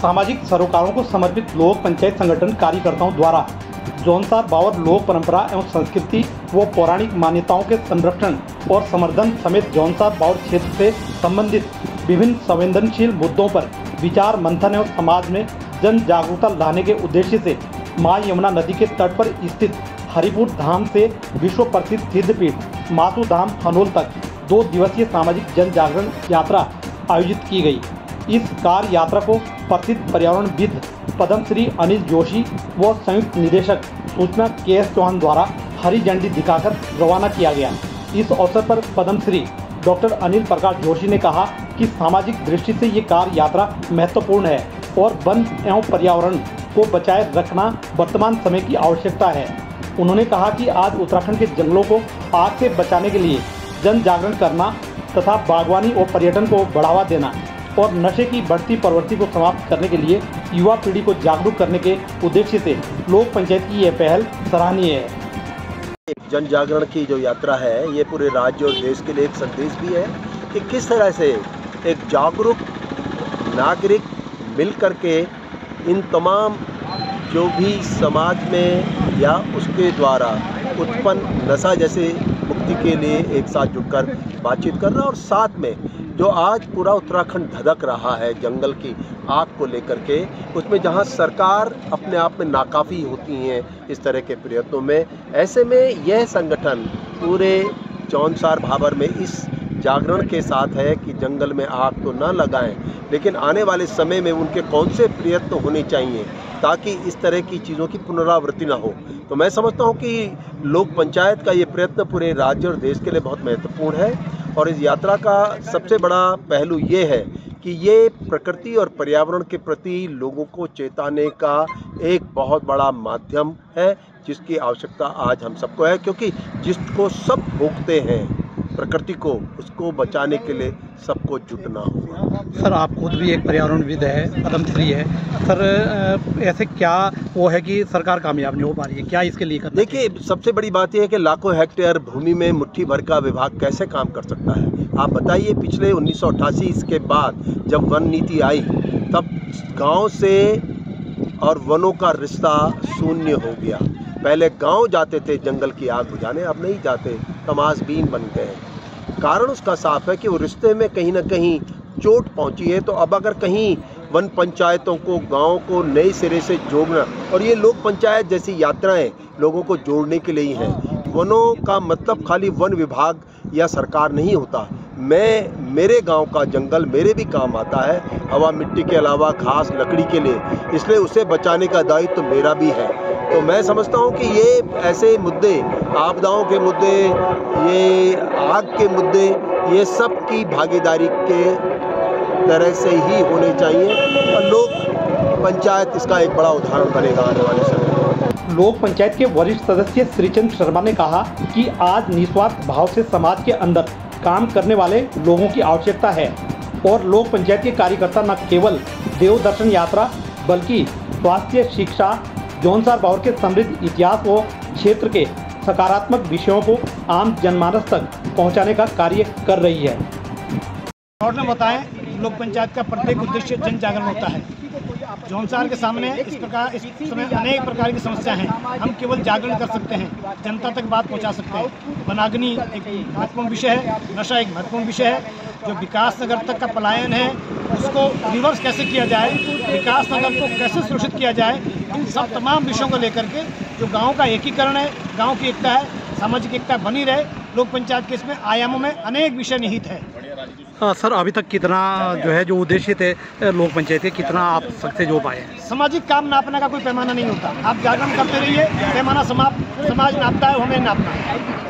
सामाजिक सरोकारों को समर्पित लोक पंचायत संगठन कार्यकर्ताओं द्वारा जौनसार बावर लोक परंपरा एवं संस्कृति व पौराणिक मान्यताओं के संरक्षण और संवर्धन समेत जौनसार बावर क्षेत्र से संबंधित विभिन्न संवेदनशील मुद्दों पर विचार मंथन एवं समाज में जन जागरूकता लाने के उद्देश्य से मां यमुना नदी के तट पर स्थित हरिपुर धाम से विश्व प्रसिद्ध सिद्धपीठ मासू धाम हनोल तक 2 दिवसीय सामाजिक जन जागरण यात्रा आयोजित की गई। इस कार यात्रा को प्रसिद्ध पर्यावरणविद पद्मश्री अनिल जोशी व संयुक्त निदेशक सूचना KS चौहान द्वारा हरी झंडी दिखाकर रवाना किया गया। इस अवसर पर पद्मश्री डॉक्टर अनिल प्रकाश जोशी ने कहा कि सामाजिक दृष्टि से ये कार यात्रा महत्वपूर्ण है और वन एवं पर्यावरण को बचाए रखना वर्तमान समय की आवश्यकता है। उन्होंने कहा कि आज उत्तराखंड के जंगलों को आग से बचाने के लिए जन जागरण करना तथा बागवानी और पर्यटन को बढ़ावा देना और नशे की बढ़ती प्रवृत्ति को समाप्त करने के लिए युवा पीढ़ी को जागरूक करने के उद्देश्य से लोक पंचायत की यह पहल सराहनीय है। जन जागरण की जो यात्रा है ये पूरे राज्य और देश के लिए एक संदेश भी है कि किस तरह से एक जागरूक नागरिक मिल करके इन तमाम जो भी समाज में या उसके द्वारा उत्पन्न नशा जैसे मुक्ति के लिए एक साथ जुटकर बातचीत करना और साथ में जो आज पूरा उत्तराखंड धधक रहा है जंगल की आग को लेकर के, उसमें जहां सरकार अपने आप में नाकाफ़ी होती हैं इस तरह के प्रयत्नों में, ऐसे में यह संगठन पूरे जौनसार भाबर में इस जागरण के साथ है कि जंगल में आग तो न लगाएं, लेकिन आने वाले समय में उनके कौन से प्रयत्न होने चाहिए ताकि इस तरह की चीज़ों की पुनरावृत्ति ना हो। तो मैं समझता हूँ कि लोक पंचायत का ये प्रयत्न पूरे राज्य और देश के लिए बहुत महत्वपूर्ण है और इस यात्रा का सबसे बड़ा पहलू ये है कि ये प्रकृति और पर्यावरण के प्रति लोगों को चेताने का एक बहुत बड़ा माध्यम है जिसकी आवश्यकता आज हम सबको है, क्योंकि जिसको सब भोगते हैं प्रकृति को, उसको बचाने के लिए सबको जुटना होगा। सर, आप खुद भी एक पर्यावरणविद है, पद्मश्री है सर, ऐसे क्या वो है कि सरकार कामयाब नहीं हो पा रही है, क्या इसके लिए करना? देखिए, सबसे बड़ी बात यह है कि लाखों हेक्टेयर भूमि में मुट्ठी भर का विभाग कैसे काम कर सकता है। आप बताइए, पिछले 1988 के बाद जब वन नीति आई तब गाँव से और वनों का रिश्ता शून्य हो गया। पहले गांव जाते थे जंगल की आग बुझाने, अब नहीं जाते, तमाशबीन बन गए। कारण उसका साफ है कि वो रिश्ते में कहीं ना कहीं चोट पहुंची है। तो अब अगर कहीं वन पंचायतों को, गांव को नए सिरे से जोड़ना, और ये लोक पंचायत जैसी यात्राएं लोगों को जोड़ने के लिए ही हैं। वनों का मतलब खाली वन विभाग या सरकार नहीं होता। मेरे गांव का जंगल मेरे भी काम आता है, हवा मिट्टी के अलावा घास लकड़ी के लिए, इसलिए उसे बचाने का दायित्व तो मेरा भी है। तो मैं समझता हूं कि ये ऐसे मुद्दे, आपदाओं के मुद्दे, ये आग के मुद्दे, ये सब की भागीदारी के तरह से ही होने चाहिए और लोक पंचायत इसका एक बड़ा उदाहरण बनेगा आने वाले समय में। लोक पंचायत के वरिष्ठ सदस्य श्रीचंद शर्मा ने कहा कि आज निस्वार्थ भाव से समाज के अंदर काम करने वाले लोगों की आवश्यकता है और लोक पंचायत के कार्यकर्ता न केवल देव दर्शन यात्रा बल्कि स्वास्थ्य, शिक्षा, जौनसार बावर के समृद्ध इतिहास व क्षेत्र के सकारात्मक विषयों को आम जनमानस तक पहुंचाने का कार्य कर रही है। और ने बताएं, लोक पंचायत का प्रत्येक उद्देश्य जन जागरण होता है। जौनसार के सामने इस समय अनेक प्रकार की समस्या हैं। हम केवल जागरण कर सकते हैं, जनता तक बात पहुंचा सकते हैं। वनाग्नि एक महत्वपूर्ण विषय है, नशा एक महत्वपूर्ण विषय है। जो विकास नगर तक का पलायन है उसको रिवर्स कैसे किया जाए, विकास नगर को कैसे सुरक्षित किया जाए, इन सब तमाम विषयों को लेकर के जो गाँव का एकीकरण है, गाँव की एकता है, सामाजिक एकता बनी रहे, लोक पंचायत के इसमें आयामों में अनेक विषय निहित है। सर, अभी तक कितना जो है जो उद्देश्य थे लोक पंचायत के, कितना आप सक्सेस हो पाए? सामाजिक काम नापने का कोई पैमाना नहीं होता। आप जागरण करते रहिए, पैमाना समाज नापता है, हमें नापना है।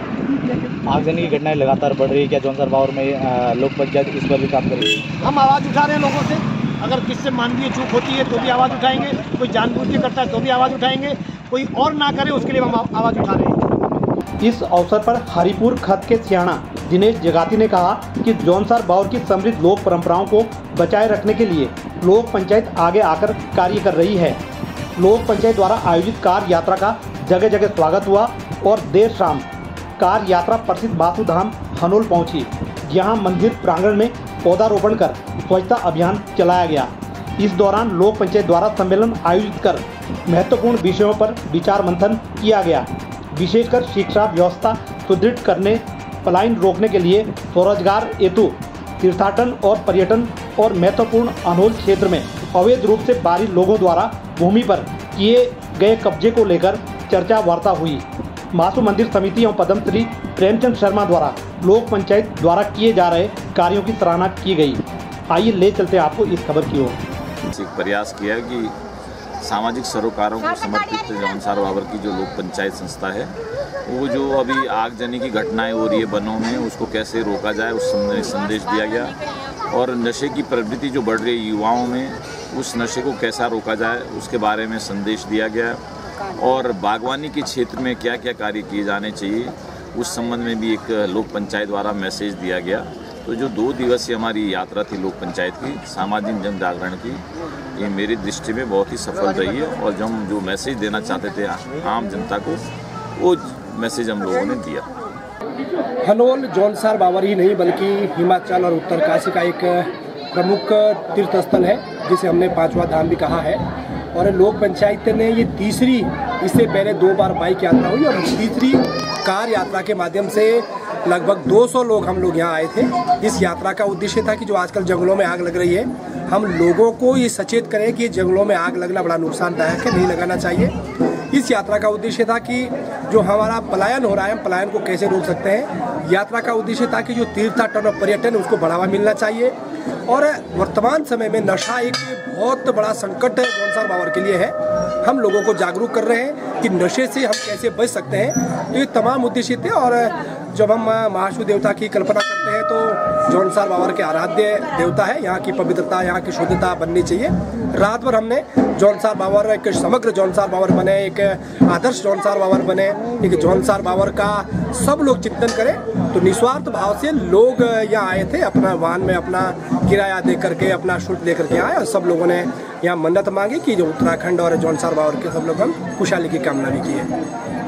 आगजनी की घटनाएं लगातार बढ़ रही है, क्या जौनसार बावर में लोक पंचायत इस पर भी काम करेगी? हम आवाज़ उठा रहे हैं लोगों से, अगर किससे मानवीय चूक होती है तो भी आवाज़ उठाएंगे, कोई जानबूझ के करता है तो भी आवाज़ उठाएंगे, कोई और ना करे उसके लिए हम आवाज़ उठा रहे हैं। इस अवसर पर हरिपुर खत के सियाणा दिनेश जगाती ने कहा कि जौनसार बावर की समृद्ध लोक परंपराओं को बचाए रखने के लिए लोक पंचायत आगे आकर कार्य कर रही है। लोक पंचायत द्वारा आयोजित कार यात्रा का जगह जगह स्वागत हुआ और देर शाम कार यात्रा प्रसिद्ध मासू धाम हनोल पहुंची, जहां मंदिर प्रांगण में पौधारोपण कर स्वच्छता अभियान चलाया गया। इस दौरान लोक पंचायत द्वारा सम्मेलन आयोजित कर महत्वपूर्ण विषयों पर विचार मंथन किया गया। विशेषकर शिक्षा व्यवस्था सुदृढ़ करने, पलायन रोकने के लिए स्वरोजगार हेतु तीर्थाटन और पर्यटन और महत्वपूर्ण अनहोल क्षेत्र में अवैध रूप से बाहरी लोगों द्वारा भूमि पर किए गए कब्जे को लेकर चर्चा वार्ता हुई। मासू मंदिर समिति एवं पद्मश्री प्रेमचंद शर्मा द्वारा लोक पंचायत द्वारा किए जा रहे कार्यों की सराहना की गई। आइए ले चलते आपको इस खबर की ओर। एक प्रयास किया कि सामाजिक सरोकारों को समर्पित जौनसार बावर की जो लोक पंचायत संस्था है, वो जो अभी आगजनी की घटनाएं हो रही है वनों में, उसको कैसे रोका जाए उस संदेश दिया गया। और नशे की प्रवृत्ति जो बढ़ रही है युवाओं में, उस नशे को कैसा रोका जाए उसके बारे में संदेश दिया गया। और बागवानी के क्षेत्र में क्या क्या कार्य किए जाने चाहिए उस संबंध में भी एक लोक पंचायत द्वारा मैसेज दिया गया। तो जो 2 दिवसीय हमारी यात्रा थी लोक पंचायत की सामाजिक जन जागरण की, ये मेरी दृष्टि में बहुत ही सफल रही है। और जो मैसेज देना चाहते थे आम जनता को, वो मैसेज हम लोगों ने दिया। हनोल जौनसार बावर ही नहीं बल्कि हिमाचल और उत्तरकाशी का एक प्रमुख तीर्थ स्थल है, जिसे हमने 5वां धाम भी कहा है। और लोक पंचायत ने ये तीसरी, इससे पहले 2 बार बाइक यात्रा हुई और तीसरी कार यात्रा के माध्यम से लगभग 200 लोग हम लोग यहाँ आए थे। इस यात्रा का उद्देश्य था कि जो आजकल जंगलों में आग लग रही है, हम लोगों को ये सचेत करें कि जंगलों में आग लगना बड़ा नुकसानदायक है, नहीं लगाना चाहिए। इस यात्रा का उद्देश्य था कि जो हमारा पलायन हो रहा है, हम पलायन को कैसे रोक सकते हैं। यात्रा का उद्देश्य था कि जो तीर्थाटन और पर्यटन उसको बढ़ावा मिलना चाहिए। और वर्तमान समय में नशा एक बहुत बड़ा संकट जौनसार बावर के लिए है। हम लोगों को जागरूक कर रहे हैं कि नशे से हम कैसे बच सकते हैं। तो ये तमाम उद्देश्य थे। और जब हम महाशु देवता की कल्पना करते हैं तो जौनसार बावर के आराध्य देवता है, यहाँ की पवित्रता, यहाँ की शुद्धता बननी चाहिए। रात भर हमने जौनसार बावर एक समग्र जौनसार बावर बने, एक आदर्श जौनसार बावर बने, एक जौनसार बावर का सब लोग चिंतन करें। तो निस्वार्थ भाव से लोग यहाँ आए थे, अपना वाहन में अपना किराया दे करके, अपना शुल्क लेकर के आए। और सब लोगों ने यहाँ मन्नत मांगी कि जो उत्तराखंड और जौनसार बावर के सब लोग हम खुशहाली की कामना भी की है।